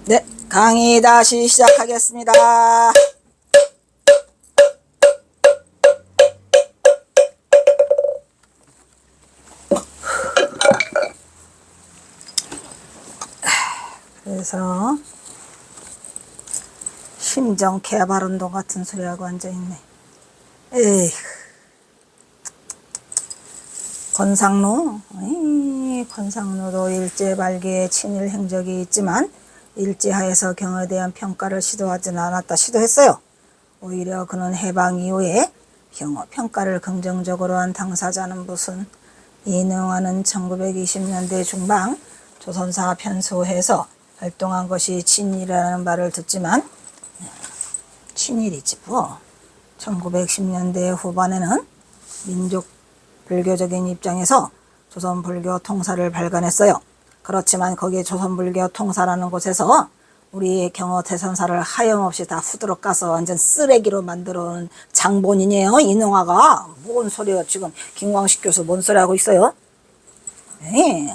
네, 강의 다시 시작하겠습니다. 그래서 심정 개발 운동 같은 소리하고 앉아있네. 에이, 권상로도 일제말기에 친일 행적이 있지만 일제하에서 경에 대한 평가를 시도하지는 않았다. 시도했어요. 오히려 그는 해방 이후에 경호 평가를 긍정적으로 한 당사자는 무슨 이능화는 1920년대 중반 조선사 편소해서 활동한 것이 친일이라는 말을 듣지만 친일이지 뭐. 1910년대 후반에는 민족 불교적인 입장에서 조선 불교 통사를 발간했어요. 그렇지만 거기에 조선 불교 통사라는 곳에서 우리의 경호 대선사를 하염없이 다 후드러 까서 완전 쓰레기로 만들어 놓은 장본인이에요. 이능화가. 뭔 소리야 지금. 김광식 교수 뭔 소리 하고 있어요? 에이.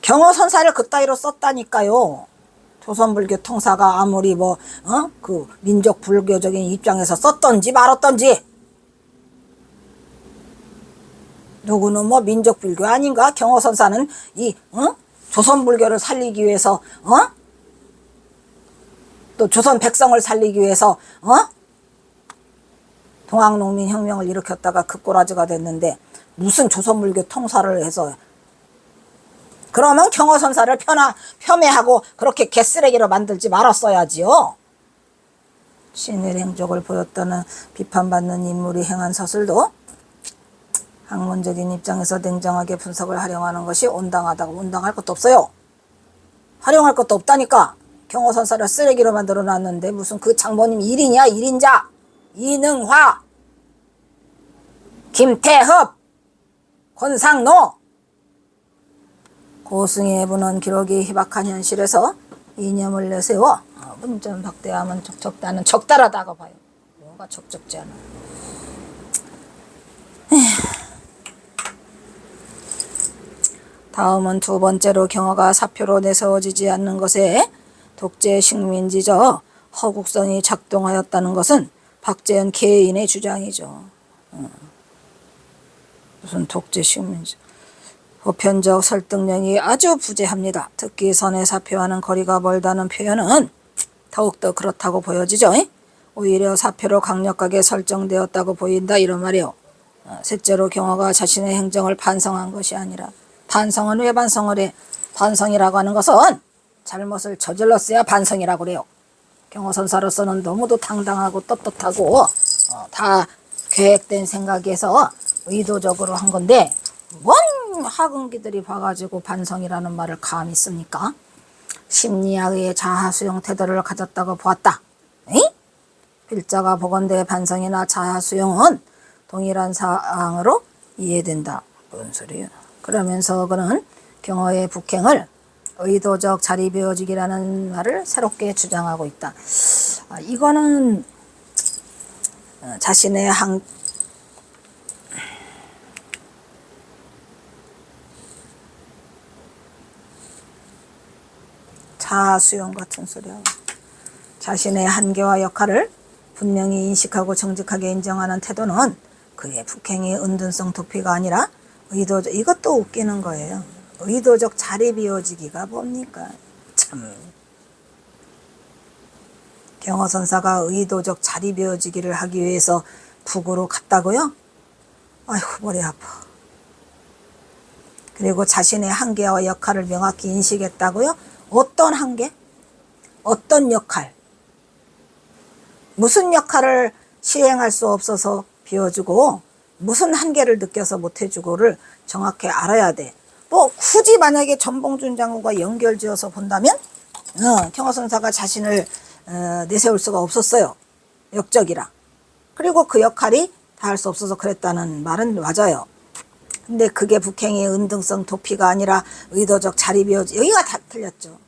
경호 선사를 그따위로 썼다니까요. 조선 불교 통사가 아무리 그 민족 불교적인 입장에서 썼던지 말았던지. 누구는 민족 불교 아닌가? 경호 선사는 조선 불교를 살리기 위해서 또 조선 백성을 살리기 위해서 동학농민혁명을 일으켰다가 급고라지가 됐는데 무슨 조선 불교 통사를 해서. 그러면 경호 선사를 폄훼하고 그렇게 개쓰레기로 만들지 말았어야지요. 친일 행적을 보였다는 비판받는 인물이 행한 사슬도 학문적인 입장에서 냉정하게 분석을 하려고 것이 온당하다고. 온당할 것도 없어요. 활용할 것도 없다니까. 경호 선사를 쓰레기로 만들어 놨는데 무슨 그 장모님 1인이야 1인자. 이능화, 김태흡, 권상노. 고승의 분은 기록이 희박한 현실에서 이념을 내세워 문전 박대하면 적절하다고 봐요. 뭐가 적적지 않아. 다음은 두 번째로 경호가 사표로 내세워지지 않는 것에 독재 식민지적 허국선이 작동하였다는 것은 박재현 개인의 주장이죠. 무슨 독재 식민지. 보편적 설득력이 아주 부재합니다. 특히 선의 사표와는 거리가 멀다는 표현은 더욱더 그렇다고 보여지죠. 오히려 사표로 강력하게 설정되었다고 보인다 이런 말이요. 셋째로 경호가 자신의 행정을 반성한 것이 아니라. 반성은 왜 반성을 해? 반성이라고 하는 것은 잘못을 저질렀어야 반성이라고 그래요. 경호 선사로서는 너무도 당당하고 떳떳하고 다 계획된 생각에서 의도적으로 한 건데 뭔 학은기들이 봐가지고 반성이라는 말을 감히 씁니까? 심리학의 자아수용 태도를 가졌다고 보았다. 필자가 보건대 반성이나 자아수용은 동일한 사항으로 이해된다. 뭔 소리야? 그러면서 그는 경호의 북행을 의도적 자리비워주기라는 말을 새롭게 주장하고 있다. 이거는 자신의 자아수용 같은 소리야. 자신의 한계와 역할을 분명히 인식하고 정직하게 인정하는 태도는 그의 북행의 은둔성 도피가 아니라 의도적. 이것도 웃기는 거예요. 의도적 자리 비워주기가 뭡니까? 참. 경호 선사가 의도적 자리 비워주기를 하기 위해서 북으로 갔다고요? 아이고 머리 아파. 그리고 자신의 한계와 역할을 명확히 인식했다고요? 어떤 한계? 어떤 역할? 무슨 역할을 시행할 수 없어서 비워주고 무슨 한계를 느껴서 못해주고를 정확히 알아야 돼. 굳이 만약에 전봉준 장군과 연결지어서 본다면 경호 선사가 자신을 내세울 수가 없었어요. 역적이라. 그리고 그 역할이 다 할 수 없어서 그랬다는 말은 맞아요. 근데 그게 북행의 은등성 도피가 아니라 의도적 자리 비워주. 여기가 다 틀렸죠.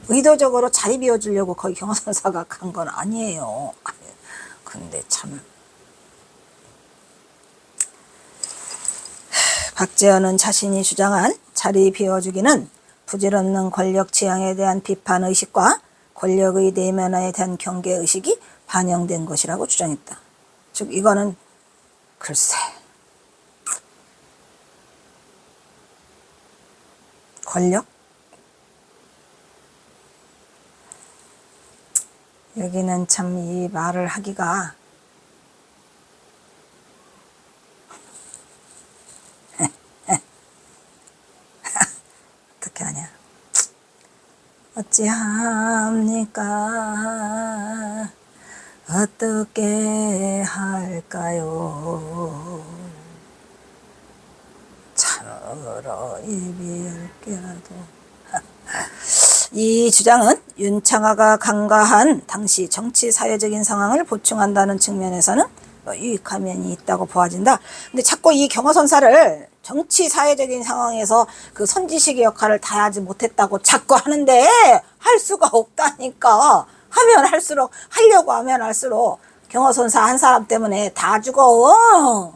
의도적으로 자리 비워주려고 거기 경호 선사가 간 건 아니에요. 근데 참. 박재현은 자신이 주장한 자리 비워주기는 부질없는 권력 지향에 대한 비판의식과 권력의 내면화에 대한 경계의식이 반영된 것이라고 주장했다. 즉 이거는 글쎄 권력? 여기는 참 이 말을 하기가 어떻게 하냐. 어찌합니까? 어떻게 할까요? 참으로 이비할게라도. 이 주장은 윤창하가 간과한 당시 정치 사회적인 상황을 보충한다는 측면에서는 유익한 면이 있다고 보아진다. 근데 자꾸 이 경호선사를 정치 사회적인 상황에서 그 선지식의 역할을 다하지 못했다고 자꾸 하는데 할 수가 없다니까. 하면 할수록 하려고 하면 할수록 경호선사 한 사람 때문에 다 죽어.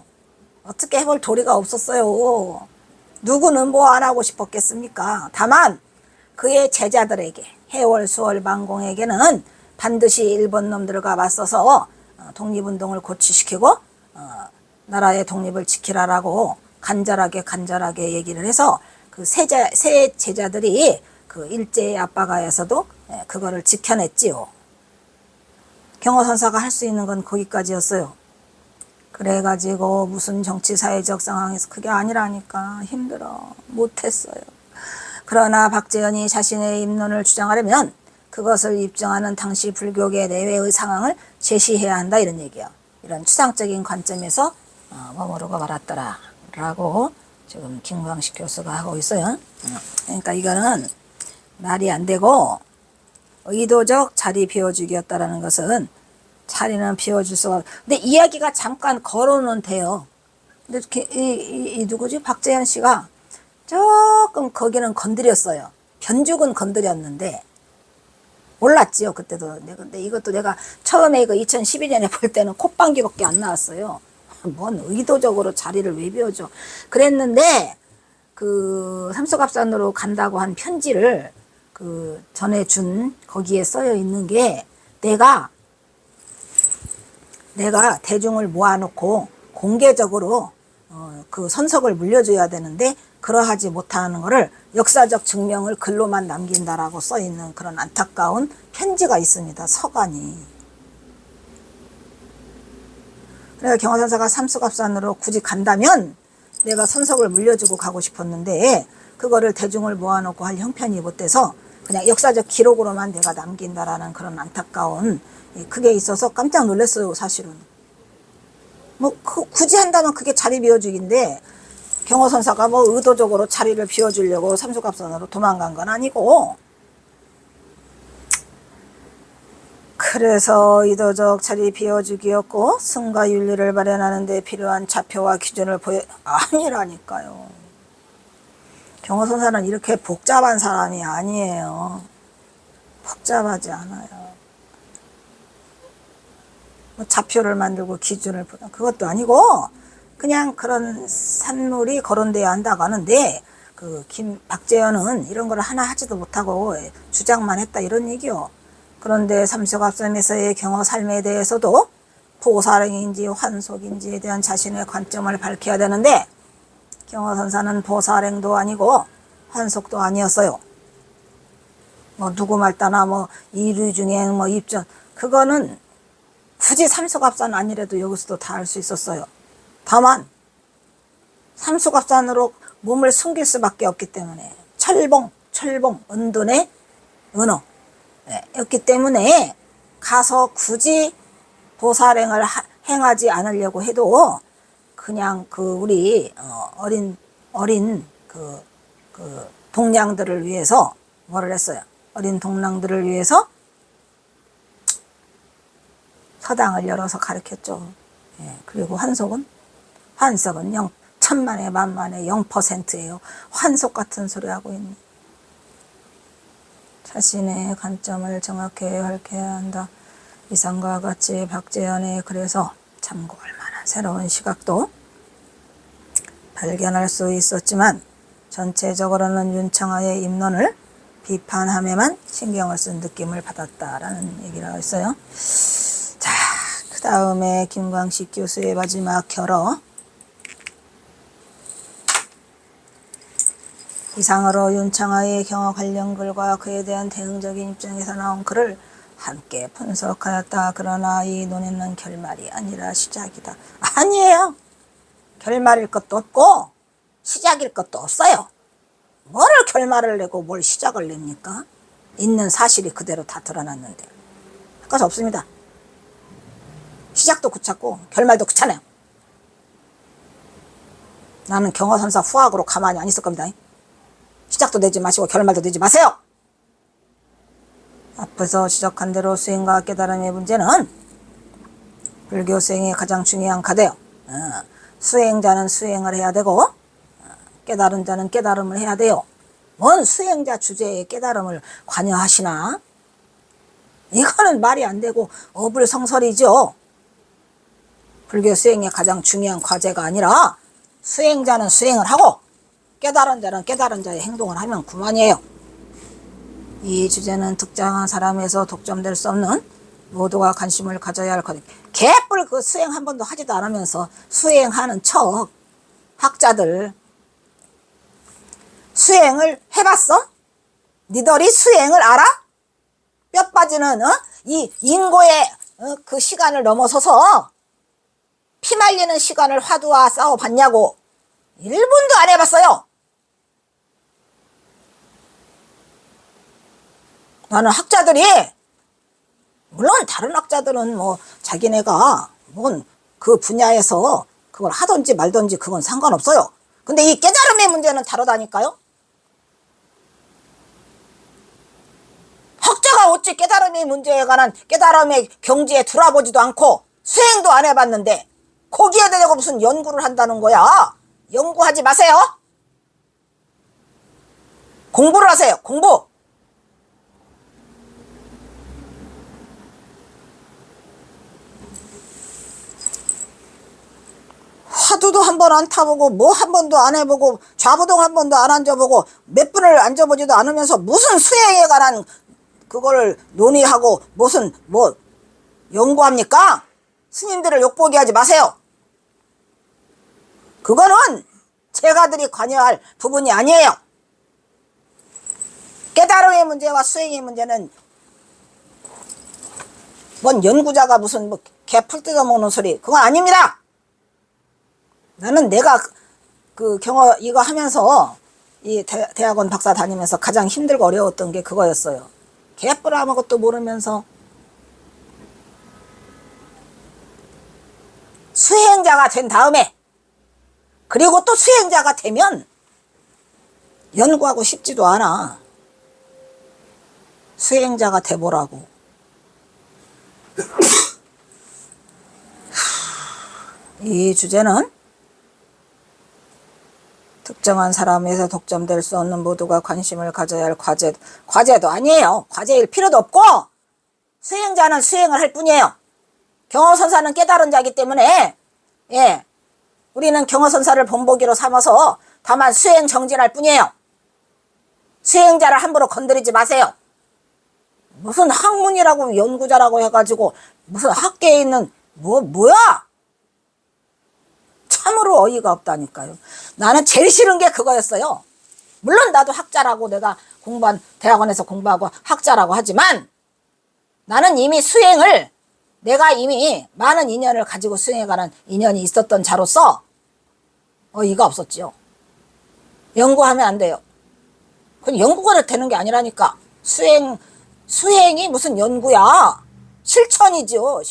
어떻게 해볼 도리가 없었어요. 누구는 뭐 안 하고 싶었겠습니까? 다만 그의 제자들에게 해월 수월 만공에게는 반드시 일본 놈들과 맞서서 독립운동을 고취시키고 나라의 독립을 지키라라고 간절하게 얘기를 해서 그 세 제자들이 그 일제의 압박하에서도 그거를 지켜냈지요. 경호선사가 할 수 있는 건 거기까지였어요. 그래가지고 무슨 정치사회적 상황에서 그게 아니라니까 힘들어. 못했어요. 그러나 박재현이 자신의 입론을 주장하려면 그것을 입증하는 당시 불교계 내외의 상황을 제시해야 한다 이런 얘기야. 이런 추상적인 관점에서 머무르고 말았더라 라고 지금 김광식 교수가 하고 있어요. 그러니까 이거는 말이 안 되고 의도적 자리 비워주기였다라는 것은 자리는 비워줄 수가 근데 이야기가 잠깐 걸어는 돼요. 근데 이 누구지? 박재현 씨가 조금 거기는 건드렸어요. 변죽은 건드렸는데 몰랐지요 그때도. 근데 이것도 내가 처음에 이거 2012년에 볼 때는 콧방귀밖에 안 나왔어요. 뭔 의도적으로 자리를 왜 비워줘. 그랬는데 그 삼수갑산으로 간다고 한 편지를 그 전해준 거기에 써여 있는 게 내가 대중을 모아놓고 공개적으로 그 선석을 물려줘야 되는데 그러하지 못하는 거를 역사적 증명을 글로만 남긴다라고 써있는 그런 안타까운 편지가 있습니다. 서간이. 그래서 경호선사가 삼수갑산으로 굳이 간다면 내가 선석을 물려주고 가고 싶었는데 그거를 대중을 모아놓고 할 형편이 못 돼서 그냥 역사적 기록으로만 내가 남긴다라는 그런 안타까운 그게 있어서 깜짝 놀랐어요. 사실은. 뭐 굳이 한다면 그게 자리 비워주기인데 경호선사가 뭐 의도적으로 자리를 비워주려고 삼수갑산으로 도망간 건 아니고 그래서 의도적 자리 비워주기였고 승과 윤리를 발현하는 데 필요한 좌표와 기준을 아니라니까요. 경호선사는 이렇게 복잡한 사람이 아니에요. 복잡하지 않아요. 뭐 좌표를 만들고 기준을 그것도 아니고 그냥 그런 산물이 거론돼야 한다고 하는데 그 박재현은 이런 걸 하나 하지도 못하고 주장만 했다 이런 얘기요. 그런데 삼수갑산에서의 경호 삶에 대해서도 보살행인지 환속인지에 대한 자신의 관점을 밝혀야 되는데 경호선사는 보살행도 아니고 환속도 아니었어요. 뭐 누구 말따나 뭐 이류 중에 뭐 입전 그거는 굳이 삼수갑산 아니래도 여기서도 다 할 수 있었어요. 다만 삼수갑산으로 몸을 숨길 수밖에 없기 때문에 철봉, 은둔의 은어 였기 때문에 가서 굳이 보살행을 행하지 않으려고 해도 그냥 그 우리 어린 그 동량들을 위해서 뭐를 했어요? 어린 동량들을 위해서 서당을 열어서 가르쳤죠. 예, 그리고 환석은 1000만에 만만에 0%예요. 환속 같은 소리 하고 있네. 자신의 관점을 정확히 밝혀야 한다. 이상과 같이 박재현의 그래서 참고할 만한 새로운 시각도 발견할 수 있었지만 전체적으로는 윤청아의 입론을 비판함에만 신경을 쓴 느낌을 받았다라는 얘기를 하고 있어요. 자, 그 다음에 김광식 교수의 마지막 결어. 이상으로 윤청아의 경어 관련 글과 그에 대한 대응적인 입장에서 나온 글을 함께 분석하였다. 그러나 이 논의는 결말이 아니라 시작이다. 아니에요. 결말일 것도 없고 시작일 것도 없어요. 뭐를 결말을 내고 뭘 시작을 냅니까? 있는 사실이 그대로 다 드러났는데 할 것이 없습니다. 시작도 그렇고 결말도 그렇잖아요. 나는 경어선사 후학으로 가만히 안 있을 겁니다. 시작도 내지 마시고 결말도 내지 마세요. 앞에서 지적한 대로 수행과 깨달음의 문제는 불교 수행의 가장 중요한 과제요. 수행자는 수행을 해야 되고 깨달은 자는 깨달음을 해야 돼요. 뭔 수행자 주제에 깨달음을 관여하시나? 이거는 말이 안 되고 어불성설이죠. 불교 수행의 가장 중요한 과제가 아니라 수행자는 수행을 하고 깨달은 자는 깨달은 자의 행동을 하면 그만이에요. 이 주제는 특정한 사람에서 독점될 수 없는 모두가 관심을 가져야 할 것. 개뿔 그 수행 한 번도 하지도 않으면서 수행하는 척 학자들 수행을 해봤어? 니들이 수행을 알아? 뼈 빠지는 이 인고의 그 시간을 넘어서서 피 말리는 시간을 화두와 싸워봤냐고. 1분도 안 해봤어요. 나는 학자들이 물론 다른 학자들은 뭐 자기네가 뭔 그 분야에서 그걸 하든지 말든지 그건 상관없어요. 근데 이 깨달음의 문제는 다르다니까요. 학자가 어찌 깨달음의 문제에 관한 깨달음의 경지에 들어보지도 않고 수행도 안 해봤는데 거기에 대고 무슨 연구를 한다는 거야. 연구하지 마세요. 공부를 하세요. 공부. 화두도 한 번 안 타보고 뭐 한 번도 안 해보고 좌부동 한 번도 안 앉아보고 몇 분을 앉아보지도 않으면서 무슨 수행에 관한 그거를 논의하고 무슨 뭐 연구합니까? 스님들을 욕보게 하지 마세요. 그거는 제가들이 관여할 부분이 아니에요. 깨달음의 문제와 수행의 문제는 뭔 연구자가 무슨 뭐 개 풀 뜯어먹는 소리 그건 아닙니다. 나는 내가 그 경어 이거 하면서 이 대학원 박사 다니면서 가장 힘들고 어려웠던 게 그거였어요. 개뿔 아무것도 모르면서 수행자가 된 다음에 그리고 또 수행자가 되면 연구하고 싶지도 않아. 수행자가 돼보라고. 이 주제는 특정한 사람에서 독점될 수 없는 모두가 관심을 가져야 할 과제도 아니에요. 과제일 필요도 없고 수행자는 수행을 할 뿐이에요. 경어선사는 깨달은 자이기 때문에 우리는 경어선사를 본보기로 삼아서 다만 수행 정진할 뿐이에요. 수행자를 함부로 건드리지 마세요. 무슨 학문이라고 연구자라고 해가지고 무슨 학계에 있는 뭐야? 참으로 어이가 없다니까요. 나는 제일 싫은 게 그거였어요. 물론 나도 학자라고 내가 공부한 대학원에서 공부하고 학자라고 하지만 나는 이미 수행을 내가 이미 많은 인연을 가지고 수행에 관한 인연이 있었던 자로서 어이가 없었지요. 연구하면 안 돼요. 그건 연구가 되는 게 아니라니까. 수행이 무슨 연구야. 실천이죠.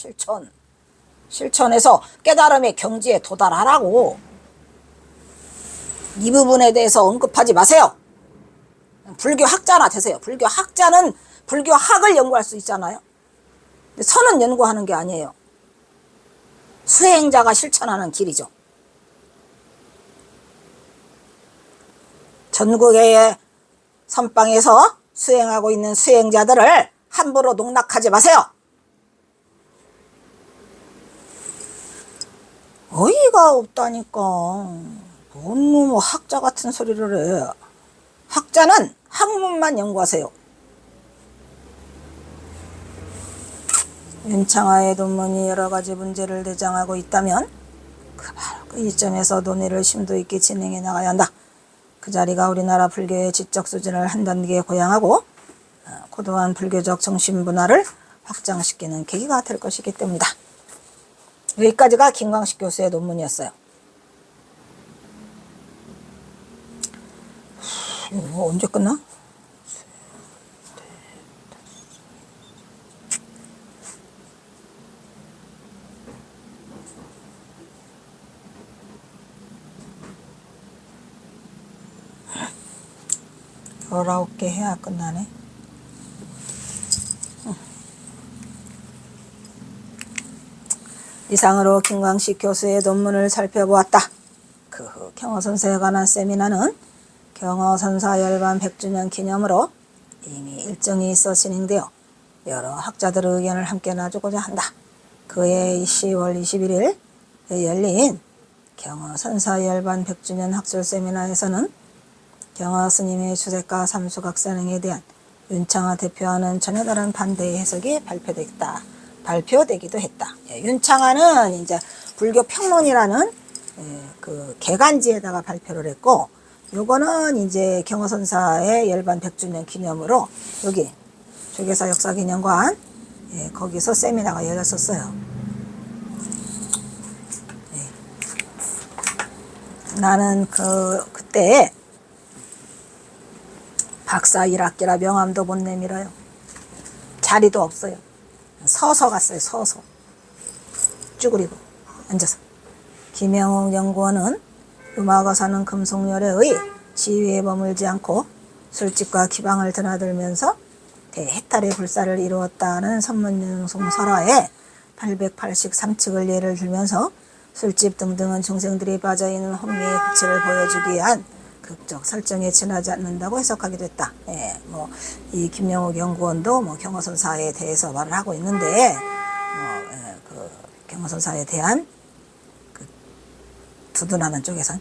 실천해서 깨달음의 경지에 도달하라고. 이 부분에 대해서 언급하지 마세요. 불교 학자나 되세요. 불교 학자는 불교 학을 연구할 수 있잖아요. 근데 선은 연구하는 게 아니에요. 수행자가 실천하는 길이죠. 전국의 선방에서 수행하고 있는 수행자들을 함부로 농락하지 마세요. 어이가 없다니까. 뭔 학자 같은 소리를 해. 학자는 학문만 연구하세요. 윤창하의 논문이 여러 가지 문제를 대장하고 있다면 그 이점에서 논의를 심도 있게 진행해 나가야 한다. 그 자리가 우리나라 불교의 지적 수준을 한 단계 고양하고 고도한 불교적 정신문화를 확장시키는 계기가 될 것이기 때문이다. 여기까지가 김광식 교수의 논문이었어요. 이거 언제 끝나? 열아홉 개 해야 끝나네. 이상으로 김광식 교수의 논문을 살펴보았다. 그 후 경어선사에 관한 세미나는 경어선사 열반 100주년 기념으로 이미 일정이 있어 진행되어 여러 학자들의 의견을 함께 놔주고자 한다. 그해 10월 21일 열린 경어선사 열반 100주년 학술 세미나에서는 경어스님의 주색과 삼수각산행에 대한 윤창하 대표하는 전혀 다른 반대의 해석이 발표되기도 했다. 윤창하는 이제 불교 평론이라는 그 개간지에다가 발표를 했고, 요거는 이제 경어선사의 열반 100주년 기념으로 여기 조계사 역사기념관 거기서 세미나가 열렸었어요. 나는 그때 박사 1학기라 명함도 못 내밀어요. 자리도 없어요. 서서 갔어요. 서서 쭈그리고 앉아서. 김영욱 연구원은 음악어 사는 금속열애의 지위에 머물지 않고 술집과 기방을 드나들면서 대해탈의 불사를 이루었다는 선문용송설화에 883칙을 예를 들면서 술집 등등은 중생들이 빠져있는 혼미의 극치를 보여주기 위한 극적 설정에 지나지 않는다고 해석하기도 했다. 이 김영욱 연구원도 경어선사에 대해서 말을 하고 있는데, 그 경어선사에 대한 그 두둔하는 쪽에선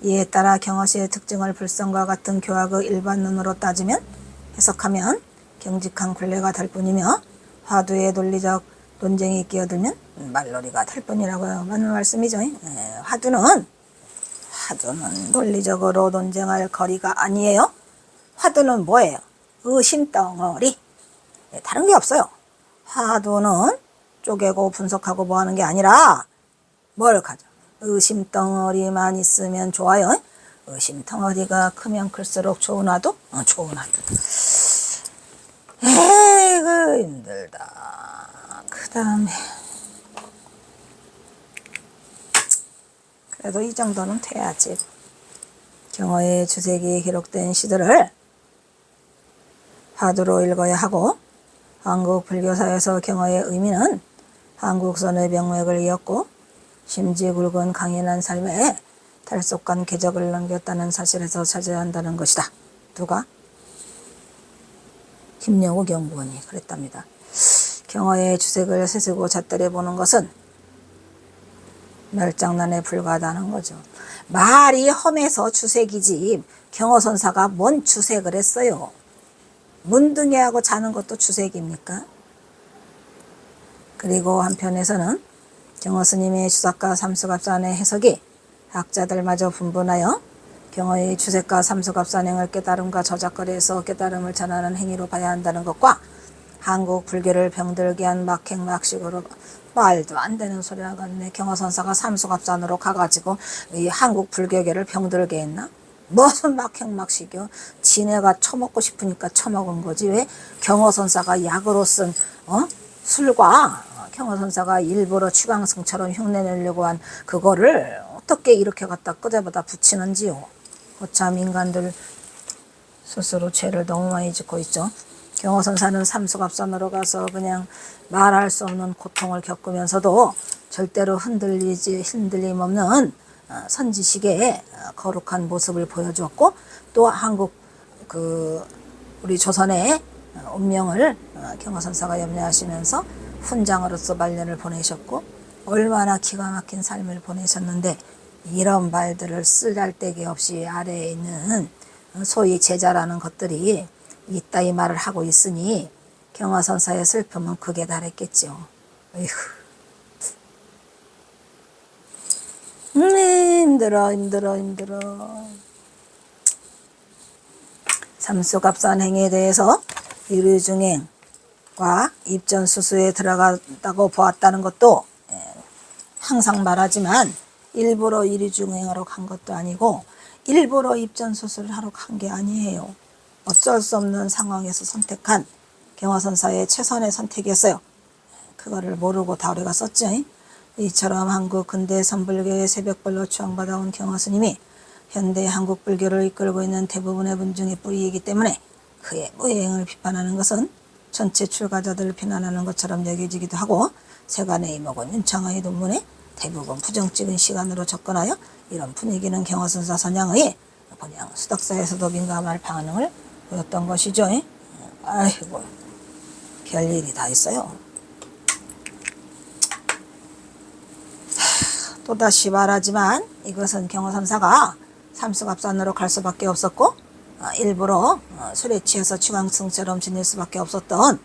이에 따라 경어시의 특징을 불성과 같은 교학의 일반론으로 따지면 해석하면 경직한 굴레가 될 뿐이며 화두의 논리적 논쟁이 끼어들면 말놀이가 될 뿐이라고 맞는 말씀이죠. 화두는 논리적으로 논쟁할 거리가 아니에요. 화두는 뭐예요? 의심덩어리. 다른 게 없어요. 화두는 쪼개고 분석하고 뭐 하는 게 아니라 뭘 가져? 의심덩어리만 있으면 좋아요. 의심덩어리가 크면 클수록 좋은 화두? 좋은 화두. 에이구 힘들다. 그 다음에 그래도 이 정도는 돼야지. 경어의 주색이 기록된 시들을 화두로 읽어야 하고, 한국 불교사에서 경어의 의미는 한국선의 명맥을 이었고 심지 굵은 강인한 삶에 탈속한 궤적을 남겼다는 사실에서 찾아야 한다는 것이다. 누가? 김영욱 연구원이 그랬답니다. 경어의 주색을 세세고 잣들여 보는 것은 멸장난에 불과하다는 거죠. 말이 험해서 주색이지 경어선사가 뭔 주색을 했어요. 문둥이하고 자는 것도 주색입니까? 그리고 한편에서는 경어스님의 주삭과 삼수갑산의 해석이 학자들마저 분분하여 경어의 주색과 삼수갑산행을 깨달음과 저작거리에서 깨달음을 전하는 행위로 봐야 한다는 것과 한국 불교를 병들게 한 막행막식으로, 말도 안 되는 소리 하겠네. 경어선사가 삼수갑산으로 가가지고 이 한국 불교계를 병들게 했나? 무슨 막행막식이요? 지네가 처먹고 싶으니까 처먹은 거지. 왜 경어선사가 약으로 쓴 술과 경어선사가 일부러 취강승처럼 흉내내려고 한 그거를 어떻게 이렇게 갖다 끄대보다 붙이는지요. 참 인간들 스스로 죄를 너무 많이 짓고 있죠. 경어선사는 삼수갑산으로 가서 그냥 말할 수 없는 고통을 겪으면서도 절대로 흔들림 없는 선지식의 거룩한 모습을 보여주었고, 또 한국 우리 조선의 운명을 경어선사가 염려하시면서 훈장으로서 말년을 보내셨고, 얼마나 기가 막힌 삶을 보내셨는데 이런 말들을 쓰잘데기 없이 아래에 있는 소위 제자라는 것들이 이따위 말을 하고 있으니 경화선사의 슬픔은 극에 달했겠죠. 에휴. 힘들어. 삼수갑산 행위에 대해서 이류중행과 입전수수에 들어갔다고 보았다는 것도 항상 말하지만 일부러 이류중행하러 간 것도 아니고 일부러 입전수수를 하러 간 게 아니에요. 어쩔 수 없는 상황에서 선택한 경화선사의 최선의 선택이었어요. 그거를 모르고 다 우리가 썼죠. 이처럼 한국 근대 선불교의 새벽벌로 추앙받아온 경화스님이 현대 한국 불교를 이끌고 있는 대부분의 분중의 뿌리이기 때문에 그의 무행을 비판하는 것은 전체 출가자들을 비난하는 것처럼 여겨지기도 하고 세간의 이목은 윤창의 논문에 대부분 부정적인 시간으로 접근하여 이런 분위기는 경화선사 선양의 그냥 수덕사에서도 민감할 반응을 보였던 것이죠. 아이고 별일이 다 있어요. 또다시 말하지만 이것은 경화선사가 삼수갑산으로 갈 수밖에 없었고 일부러 술에 취해서 추광승처럼 지낼 수밖에 없었던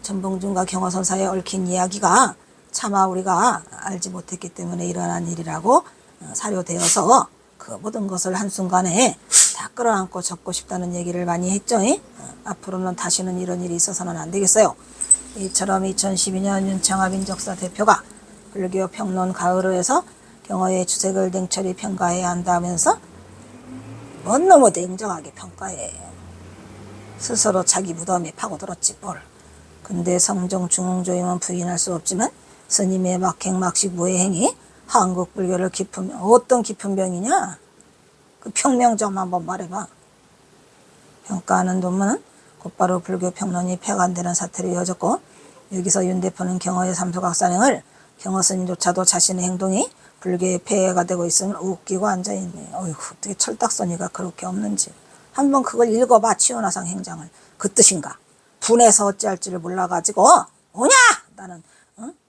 전봉준과 경화선사의 얽힌 이야기가 차마 우리가 알지 못했기 때문에 일어난 일이라고 사료되어서 그 모든 것을 한순간에 다 끌어안고 적고 싶다는 얘기를 많이 했죠. 앞으로는 다시는 이런 일이 있어서는 안 되겠어요. 이처럼 2012년 윤창하 민족사 대표가 불교 평론 가을호에서 경화의 주색을 냉철히 평가해야 한다면서 뭔 너무 냉정하게 평가해. 스스로 자기 무덤에 파고들었지 뭘. 근데 성종 중흥조임은 부인할 수 없지만 스님의 막행막식 무해행이 한국 불교를 어떤 깊은 병이냐? 그 평명 좀 한번 말해봐. 평가하는 논문은 곧바로 불교 평론이 폐간되는 사태로 이어졌고 여기서 윤 대표는 경화의 삼수각산행을 경화 스님조차도 자신의 행동이 불교의 폐해가 되고 있음을 웃기고 앉아있네. 어이구 어떻게 철딱서니가 그렇게 없는지. 한번 그걸 읽어봐. 치원화상 행장을. 그 뜻인가. 분해서 어찌할 줄을 몰라가지고 오냐 나는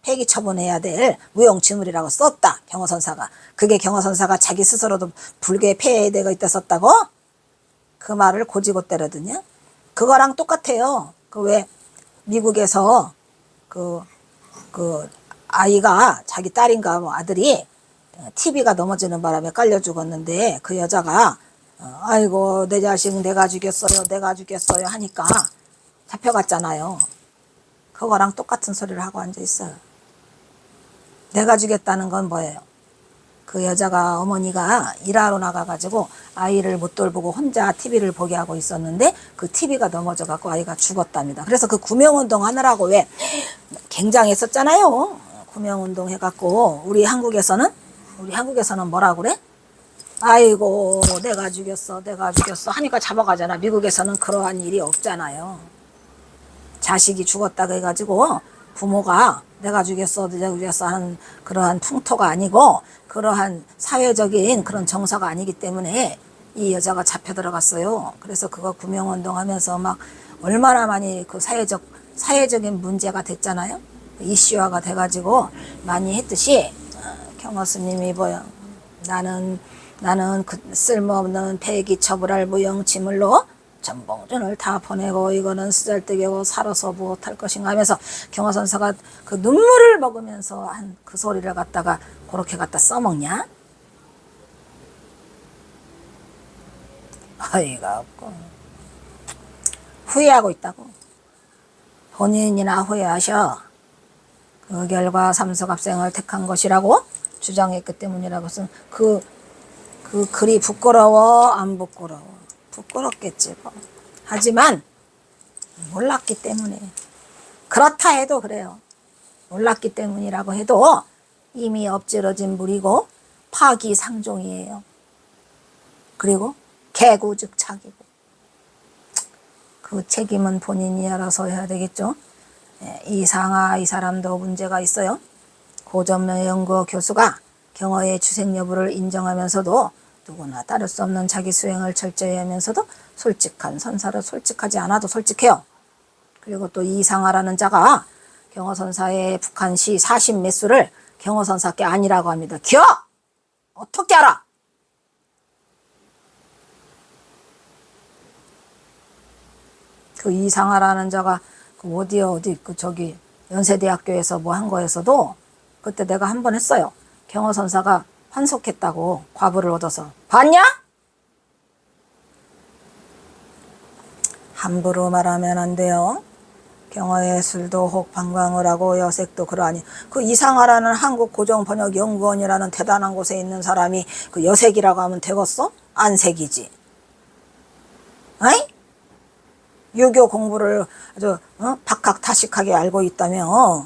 폐기 처분해야 될 무용지물이라고 썼다. 경화선사가. 그게 경화선사가 자기 스스로도 불교의 폐해에 되고 있다 썼다고? 그 말을 고지고 때려드냐? 그거랑 똑같아요. 그 왜 미국에서 그 아이가 자기 딸인가 뭐 아들이 TV가 넘어지는 바람에 깔려 죽었는데 그 여자가 아이고 내 자식 내가 죽였어요 하니까 잡혀갔잖아요. 그거랑 똑같은 소리를 하고 앉아있어요. 내가 죽였다는 건 뭐예요? 그 여자가 어머니가 일하러 나가가지고 아이를 못 돌보고 혼자 TV를 보게 하고 있었는데 그 TV가 넘어져갖고 아이가 죽었답니다. 그래서 그 구명운동 하느라고 왜 굉장했었잖아요. 구명운동 해갖고 우리 한국에서는 뭐라 그래? 아이고 내가 죽였어 하니까 잡아가잖아. 미국에서는 그러한 일이 없잖아요. 자식이 죽었다고 해가지고 부모가 내가 죽였어 하는 그러한 풍토가 아니고 그러한 사회적인 그런 정서가 아니기 때문에 이 여자가 잡혀 들어갔어요. 그래서 그거 구명운동 하면서 막 얼마나 많이 그 사회적인 문제가 됐잖아요. 이슈화가 돼가지고 많이 했듯이 경화스님이 뭐야 나는 그 쓸모없는 폐기 처벌할 무용지물로 전봉준을 다 보내고 이거는 쓰잘데기고 살아서 무엇할 것인가 하면서 경화선사가 그 눈물을 먹으면서 한 그 소리를 갖다가 그렇게 갖다 써먹냐? 어이가 없고 후회하고 있다고. 본인이나 후회하셔. 그 결과 삼수갑생을 택한 것이라고 주장했기 때문이라고 쓴 그 글이 부끄러워 안 부끄러워? 부끄럽겠지 뭐. 하지만 몰랐기 때문에 그렇다 해도 그래요. 몰랐기 때문이라고 해도 이미 엎질러진 물이고 파기상종이에요. 그리고 개구즉착이고 그 책임은 본인이 알아서 해야 되겠죠. 이상하 이 사람도 문제가 있어요. 고전명 연구원 교수가 경화의 주색 여부를 인정하면서도 누구나 따를 수 없는 자기 수행을 철저히 하면서도 솔직한 선사로 솔직하지 않아도 솔직해요. 그리고 또 이상하라는 자가 경화선사의 북한시 40매수를 경화선사께 아니라고 합니다. 어떻게 알아? 그 이상하라는 자가 그 어디 그 저기 연세대학교에서 뭐 한 거에서도 그때 내가 한 번 했어요. 경허선사가 환속했다고 과부를 얻어서. 봤냐? 함부로 말하면 안 돼요. 경허의 술도 혹 방광을 하고 여색도 그러하니 그 이상하라는 한국고정번역연구원이라는 대단한 곳에 있는 사람이 그 여색이라고 하면 되겠어? 안색이지. 어이? 유교 공부를 아주 박학다식하게 알고 있다며.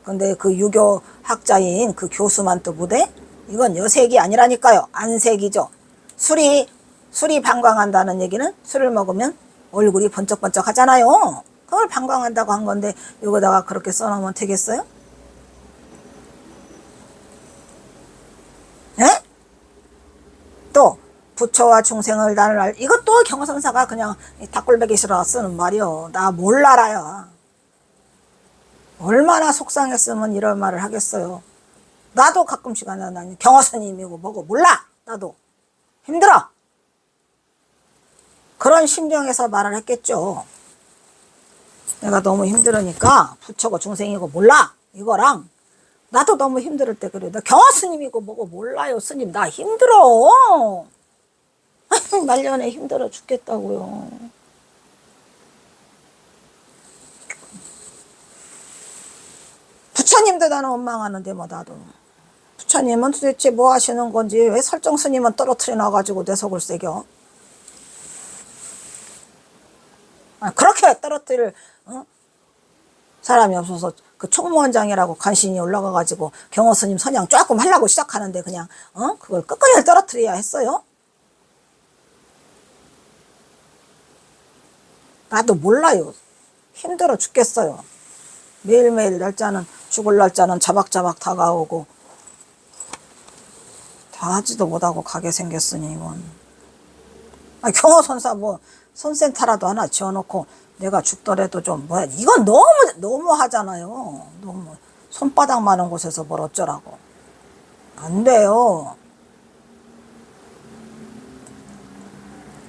근데 그 유교 학자인 그 교수만 또 못해? 이건 여색이 아니라니까요. 안색이죠. 술이 방광한다는 얘기는 술을 먹으면 얼굴이 번쩍번쩍 하잖아요. 그걸 방광한다고 한 건데 여기다가 그렇게 써놓으면 되겠어요? 에? 또 부처와 중생을 나눌 이것도 경허선사가 그냥 닭골배기 싫어 쓰는 말이요. 나 몰라라야. 얼마나 속상했으면 이런 말을 하겠어요. 나도 가끔씩 난 경허스님이고 뭐고 몰라. 나도 힘들어. 그런 심정에서 말을 했겠죠. 내가 너무 힘들으니까 부처고 중생이고 몰라 이거랑 나도 너무 힘들 때 그래. 나 경허스님이고 뭐고 몰라요. 스님 나 힘들어. 말년에 힘들어 죽겠다고요. 부처님도 나는 원망하는데 뭐 나도. 부처님은 도대체 뭐 하시는 건지 왜 설정 스님은 떨어뜨려 놔가지고 내 속을 새겨. 그렇게 떨어뜨릴 사람이 없어서 그 총무원장이라고 간신히 올라가가지고 경허 스님 선양 조금 하려고 시작하는데 그냥 그걸 끝까지 떨어뜨려야 했어요. 나도 몰라요. 힘들어 죽겠어요. 매일매일 날짜는 죽을 날짜는 자박자박 다가오고 다 하지도 못하고 가게 생겼으니 이건. 경허선사 뭐 손센터라도 하나 지어놓고 내가 죽더라도 좀 뭐야. 이건 너무 하잖아요. 너무 손바닥 많은 곳에서 뭘 어쩌라고. 안 돼요.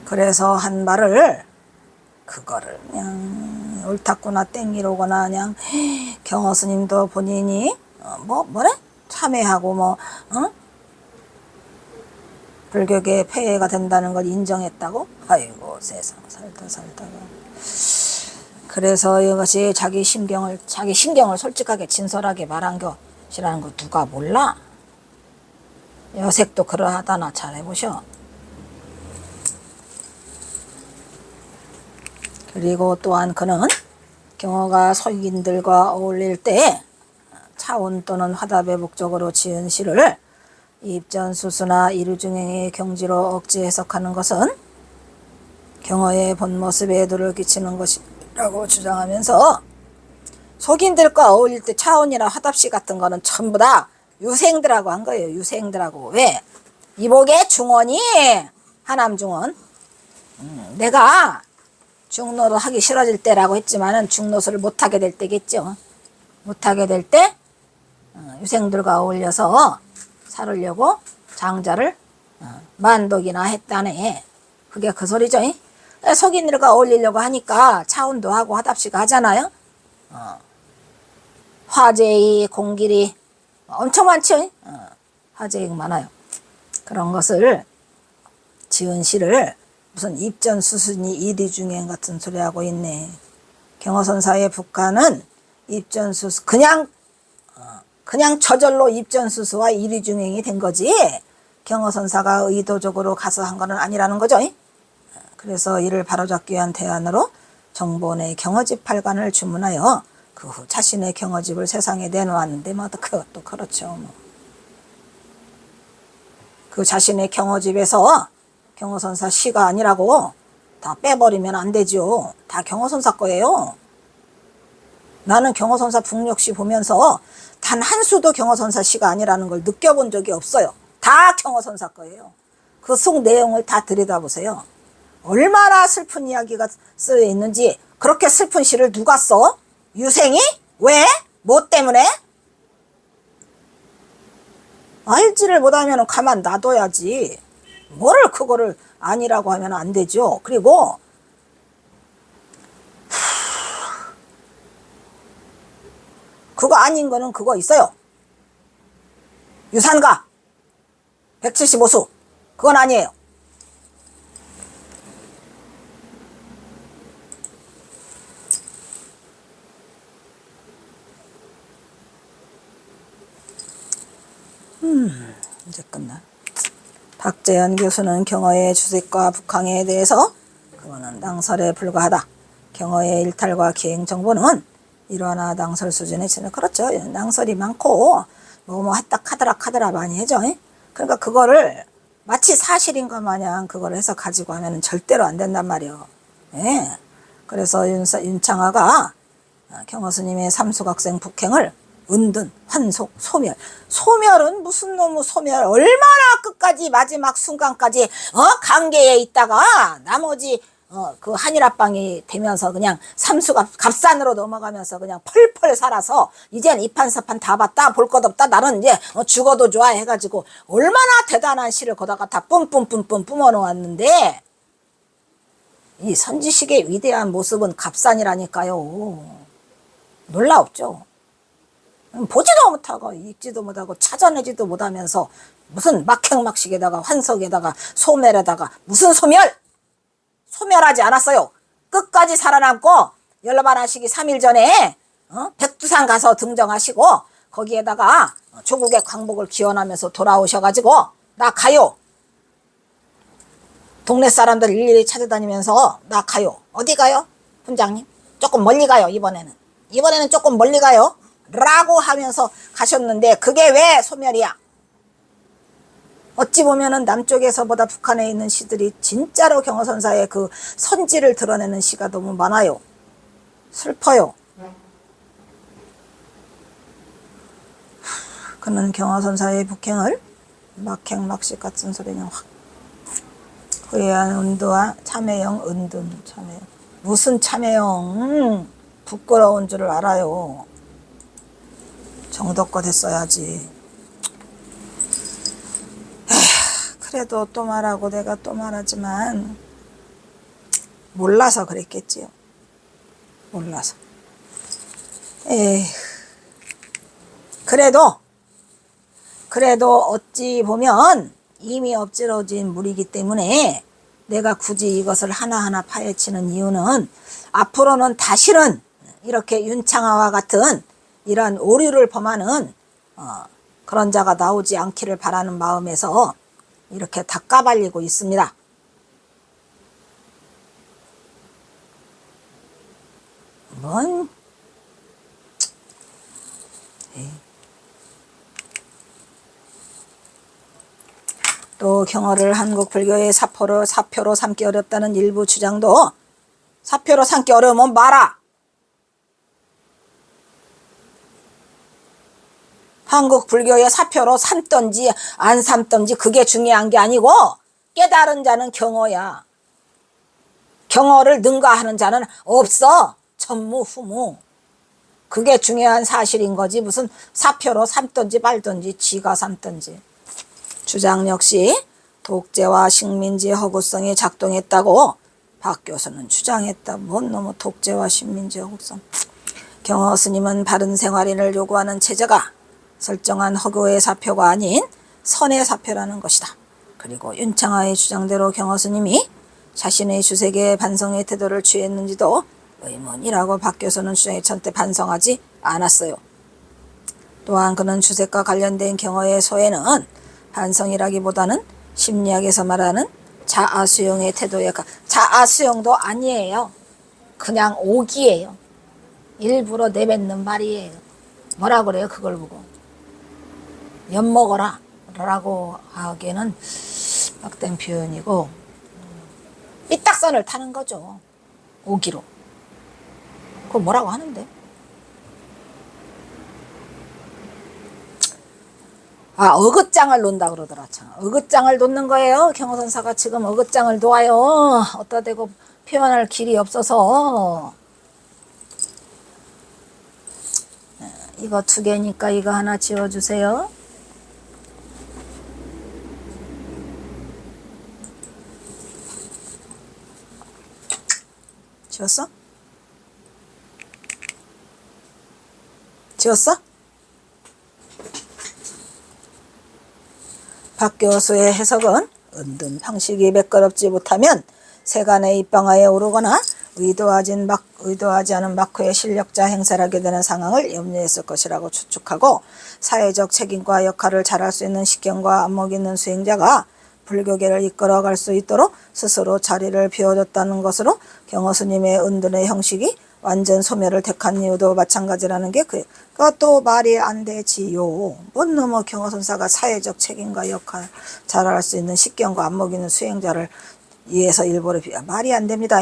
그래서 한 말을 그거를 그냥 옳다구나 땡기로거나 그냥 경허 스님도 본인이 뭐래? 참회하고 불교계 폐해가 된다는 걸 인정했다고? 아이고 세상 살다가 그래서 이것이 자기 심경을 솔직하게 진솔하게 말한 것이라는 거 누가 몰라? 여색도 그러하다나 잘 해보셔. 그리고 또한 그는 경허가 서인들과 어울릴 때 차원 또는 화답의 목적으로 지은 시를 입전수수나 이루중행의 경지로 억지 해석하는 것은 경허의 본 모습에 도를 끼치는 것이라고 주장하면서 속인들과 어울릴 때 차원이나 화답시 같은 거는 전부 다 유생들하고 한 거예요. 유생들하고. 왜? 이복의 중원이 하남중원. 내가 중노를 하기 싫어질 때라고 했지만은 중노를 못하게 될 때겠죠. 못하게 될 때 유생들과 어울려서 살으려고 장자를 만독이나 했다네. 그게 그 소리죠. 속인들과 어울리려고 하니까 차운도 하고 화답시가 하잖아요. 화제의 공길이 엄청 많죠. 화제의 많아요. 그런 것을 지은 시를 무슨 입전수순이 이리중행 같은 소리 하고 있네. 경허선사의 북한은 입전수수 그냥 저절로 입전수수와 이리중행이 된 거지 경허선사가 의도적으로 가서 한 거는 아니라는 거죠. 그래서 이를 바로잡기 위한 대안으로 정본의 경허집 8관을 주문하여 그 후 자신의 경허집을 세상에 내놓았는데 뭐 그것도 그렇죠. 그 자신의 경허집에서 경허선사 시가 아니라고 다 빼버리면 안 되죠. 다 경허선사 거예요. 나는 경허선사 북녘시 보면서 단 한 수도 경허선사 시가 아니라는 걸 느껴본 적이 없어요. 다 경허선사 거예요. 그 속 내용을 다 들여다보세요. 얼마나 슬픈 이야기가 쓰여 있는지. 그렇게 슬픈 시를 누가 써? 유생이? 왜? 뭐 때문에? 알지를 못하면 가만 놔둬야지. 뭐를 그거를 아니라고 하면 안 되죠. 그리고 그거 아닌 거는 그거 있어요. 유산가 175수 그건 아니에요. 이제 끝나. 박재현 교수는 경어의 주색과 북항에 대해서 그거는 낭설에 불과하다. 경어의 일탈과 기행 정보는 일화나 낭설 수준에 치는 그렇죠. 낭설이 많고 뭐 하더라 많이 해죠. 그러니까 그거를 마치 사실인 것 마냥 그걸 해서 가지고 하면 절대로 안 된단 말이에요. 예. 그래서 윤창하가 경어 스님의 삼수각생 북행을 은둔, 환속, 소멸. 소멸은 무슨 놈의 소멸? 얼마나 끝까지 마지막 순간까지 관계에 있다가 나머지 그 한일합방이 되면서 그냥 갑산으로 넘어가면서 그냥 펄펄 살아서 이젠 이판사판 다 봤다 볼 것 없다 나는 이제 죽어도 좋아 해가지고 얼마나 대단한 시를 거다가 다 뿜뿜뿜뿜 뿜어놓았는데 이 선지식의 위대한 모습은 갑산이라니까요. 놀라웠죠. 보지도 못하고 읽지도 못하고 찾아내지도 못하면서 무슨 막행막식에다가 환석에다가 소멸에다가 무슨 소멸? 소멸하지 않았어요. 끝까지 살아남고 열반하시기 3일 전에 백두산 가서 등정하시고 거기에다가 조국의 광복을 기원하면서 돌아오셔가지고 나 가요. 동네 사람들 일일이 찾아다니면서 나 가요. 어디 가요? 훈장님 조금 멀리 가요. 이번에는 조금 멀리 가요 라고 하면서 가셨는데 그게 왜 소멸이야? 어찌 보면은 남쪽에서보다 북한에 있는 시들이 진짜로 경어선사의 그 선지를 드러내는 시가 너무 많아요. 슬퍼요. 그는 경어선사의 북행을 막행막식 같은 소리는 확 후회한 은두와 참회영 은둔 참회영 무슨 참회영 부끄러운 줄을 알아요. 정도껏 했어야지. 그래도 또 말하고 내가 또 말하지만 몰라서 그랬겠지요. 몰라서. 에휴. 그래도 어찌 보면 이미 엎질러진 물이기 때문에 내가 굳이 이것을 하나하나 파헤치는 이유는 앞으로는 다시는 이렇게 윤창하와 같은 이런 오류를 범하는 그런 자가 나오지 않기를 바라는 마음에서 이렇게 다 까발리고 있습니다. 또 경어를 한국 불교의 사표로 삼기 어렵다는 일부 주장도 사표로 삼기 어려우면 마라. 한국 불교의 사표로 삼던지 안 삼던지 그게 중요한 게 아니고 깨달은 자는 경어야. 경어를 능가하는 자는 없어. 전무후무. 그게 중요한 사실인 거지 무슨 사표로 삼던지 말던지 쥐가 삼던지. 주장 역시 독재와 식민지의 허구성이 작동했다고 박 교수는 주장했다. 뭔 놈의 독재와 식민지의 허구성. 경어 스님은 바른 생활인을 요구하는 체제가 설정한 허구의 사표가 아닌 선의 사표라는 것이다. 그리고 윤창하의 주장대로 경어 스님이 자신의 주색의 반성의 태도를 취했는지도 의문이라고 박 교수는 주장에 절대 반성하지 않았어요. 또한 그는 주색과 관련된 경어의 소에는 반성이라기보다는 심리학에서 말하는 자아수용의 태도에 자아수용도 아니에요. 그냥 오기예요. 일부러 내뱉는 말이에요. 뭐라 그래요? 그걸 보고 엿먹어라 라고 하기에는 빡된 표현이고 삐딱선을 타는 거죠. 오기로. 그거 뭐라고 하는데? 어긋장을 놓는다 그러더라. 참. 어긋장을 놓는 거예요. 경어선사가 지금 어긋장을 놓아요. 어디다 대고 표현할 길이 없어서. 이거 2개니까 이거 하나 지워주세요. 지웠어? 지웠어? 박 교수의 해석은 은둔 방식이 매끄럽지 못하면 세간의 입방아에 오르거나 의도하지 않은 막후에 실력자 행세를 하게 되는 상황을 염려했을 것이라고 추측하고, 사회적 책임과 역할을 잘할 수 있는 식견과 안목 있는 수행자가 불교계를 이끌어갈 수 있도록 스스로 자리를 비워줬다는 것으로 경허 스님의 은둔의 형식이 완전 소멸을 택한 이유도 마찬가지라는 게 그것도 말이 안 되지요. 뭔 놈의 경허 선사가 사회적 책임과 역할 잘할 수 있는 식견과 안목 있는 수행자를 위해서 일부러 말이 안 됩니다.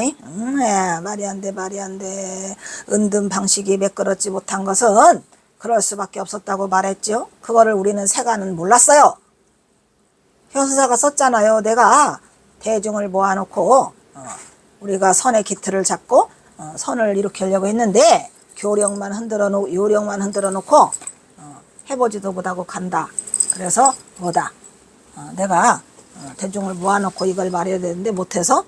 말이 안 돼. 은둔 방식이 매끄럽지 못한 것은 그럴 수밖에 없었다고 말했죠. 그거를 우리는 세간은 몰랐어요. 현수사가 썼잖아요. 내가 대중을 모아놓고 우리가 선의 기틀을 잡고 선을 일으키려고 했는데 요령만 흔들어 놓고 해보지도 못하고 간다. 그래서 뭐다. 내가 대중을 모아놓고 이걸 말해야 되는데 못해서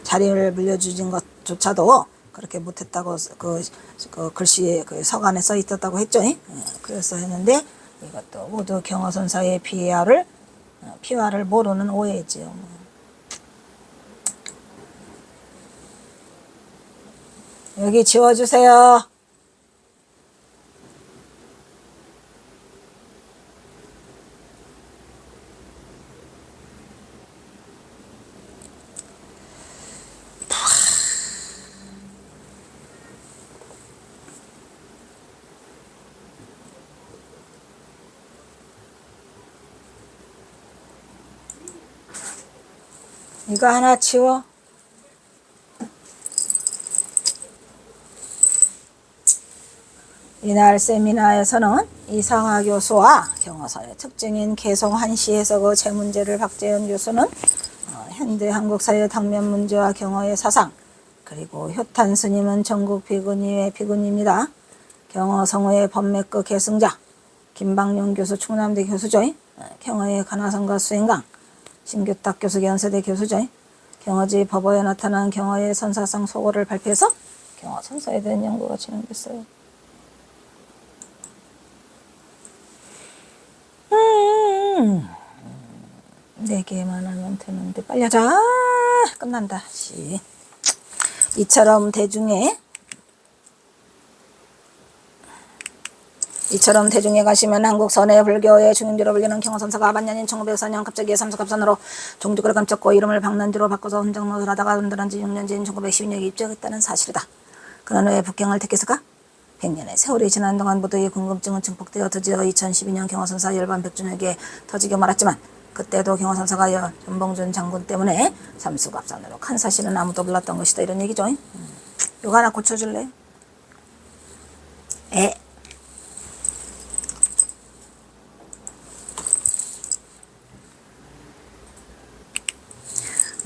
자리를 물려주진 것조차도 그렇게 못했다고 그 글씨에 그 서간에 써 있었다고 했죠. 그래서 했는데 이것도 모두 경허선사의 피화를 모르는 오해지요. 여기 지워주세요. 이거 하나 치워. 이날 세미나에서는 이상하 교수와 경허선의 특징인 개성 한시 해석의 제문제를 박재현 교수는 현대 한국 사회 당면 문제와 경허의 사상, 그리고 효탄 스님은 전국 비구니의 비구니입니다. 경허성의 법맥의 계승자, 김방용 교수 충남대 교수죠. 경허의 간화성과 수행강, 신규탁 교수 연세대 교수죠. 경허지 법어에 나타난 경허의 선사성 소고를 발표해서 경허 선사에 대한 연구가 진행됐어요. 네 개만 하면 되는데 빨리 하자. 끝난다. 이처럼 대중에 가시면 한국 선의 불교의 중임지로 불리는 경허선사가 반년인 1904년 갑자기 삼수갑산으로 종주를 감췄고 이름을 박난주로 바꿔서 헌정노릇을 하다가 은둔한 지 6년째인 1912년에 입적했다는 사실이다. 그는 왜 북경을 택했을까? 100년의 세월이 지난 동안 모두의 궁금증은 증폭되어 드디어 2012년 경허선사 열반 백주년에게 터지게 말았지만, 그때도 경허선사가 전봉준 장군 때문에 삼수갑산으로 간 사실은 아무도 몰랐던 것이다. 이런 얘기죠. 이거 하나 고쳐줄래?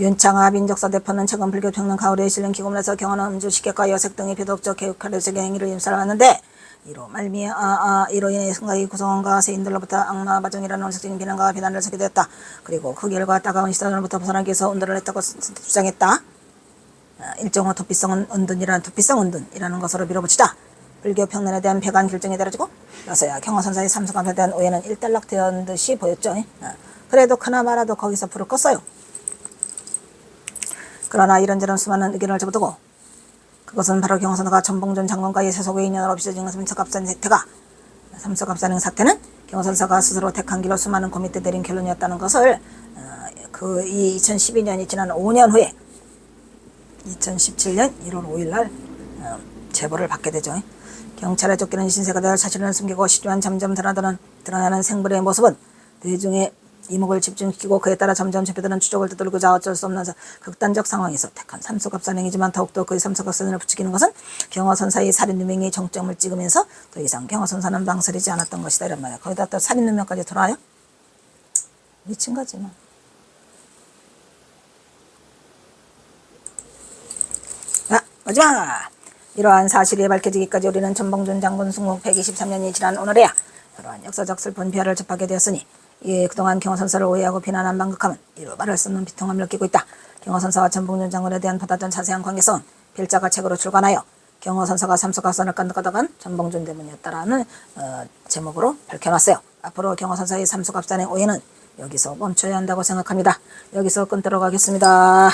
윤창하 민족사 대표는 최근 불교 평론 가을에 실린 기금을 해서 경허는 음주, 식객과 여색 등의 비도덕적 개혁하려적 행위를 임살하는데, 이로 인해 승가의 구성원과 세인들로부터 악마 바정이라는 원색적인 비난과 비난을 받게 되었다. 그리고 그 결과 따가운 시선으로부터 벗어나기 위해서 운동을 했다고 주장했다. 일종의 도피성 은둔이라는 것으로 밀어붙이자 불교 평론에 대한 배관 결정이 내려지고, 여서야 경허선사의 삼수감에 대한 오해는 일단락되었던 듯이 보였죠. 그래도 그나마라도 거기서 불을 껐어요. 그러나 이런저런 수많은 의견을 접어두고, 그것은 바로 경허선사가 전봉준 장군과의 세속의 인연으로 빚어진 삼수갑산행 사태는 경허선사가 스스로 택한 길로 수많은 고민때 내린 결론이었다는 것을 이 2012년이 지난 5년 후에 2017년 1월 5일 날 제보를 받게 되죠. 경찰에 쫓기는 신세가 되어 사실은 숨기고 시주한 점점 드러나는 생불의 모습은 대중의 이목을 집중시키고 그에 따라 점점 접해드는 추적을 되돌리고자 어쩔 수 없는 극단적 상황에서 택한 삼수갑산행이지만, 더욱더 그의 삼수갑산을 부추기는 것은 경허선사의 살인누명의 정점을 찍으면서 더 이상 경허선사는 망설이지 않았던 것이다. 이런 말이야. 거기다 또 살인누명까지 들어와요? 미친 거지 뭐. 마지막! 이러한 사실이 밝혀지기까지 우리는 전봉준 장군 승국 123년이 지난 오늘에야 그러한 역사적 슬픈 비화를 접하게 되었으니, 그동안 경허선사를 오해하고 비난한 만극함은 이루 말할 수 없는 비통함을 느끼고 있다. 경허선사와 전북윤 장군에 대한 보다 더 자세한 관계성 필자가 책으로 출간하여 경허선사가 삼수각선을 깐득깐득한 전봉준 대문이었다라는 제목으로 밝혀놨어요. 앞으로 경허선사의 삼수각선의 오해는 여기서 멈춰야 한다고 생각합니다. 여기서 끊도록 하겠습니다.